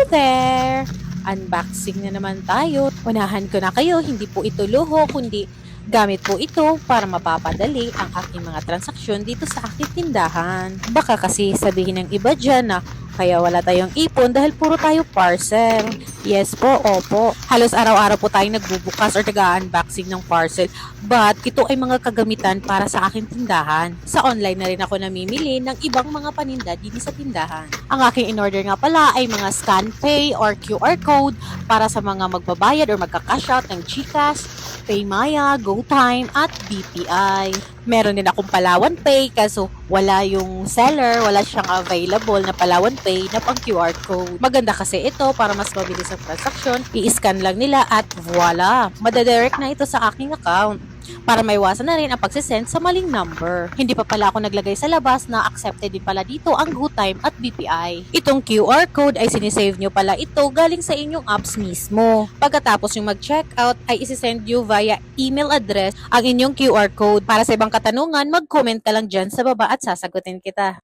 there! Unboxing na naman tayo. Unahan ko na kayo, hindi po ito luho, kundi gamit po ito para mapapadali ang aking mga transaksyon dito sa aking tindahan. Baka kasi sabihin ng iba dyan na kaya wala tayong ipon dahil puro tayo parcel. Yes po, opo. Halos araw-araw po tayong nagbubukas or nag-unboxing ng parcel. But ito ay mga kagamitan para sa aking tindahan. Sa online na rin ako namimili ng ibang mga paninda dito sa tindahan. Ang aking in-order nga pala ay mga scan pay or QR code para sa mga magbabayad or magka-cash out ng GCash, Paymaya, GoTime at BPI. Meron din akong Palawan Pay kaso wala yung seller, wala siyang available na Palawan Pay na pang QR code. Maganda kasi ito para mas mabilis ang transaksyon. I-scan lang nila at voila! Madadirect na ito sa aking account para maiwasan na rin ang pagsisend sa maling number. Hindi pa pala ako naglagay sa labas na accepted din pala dito ang GoTime at BPI. Itong QR code ay sinisave nyo pala ito galing sa inyong apps mismo. Pagkatapos yung mag-checkout ay isisend nyo via email address ang inyong QR code. Para sa ibang katanungan, mag-comment ka lang dyan sa baba at sasagutin kita.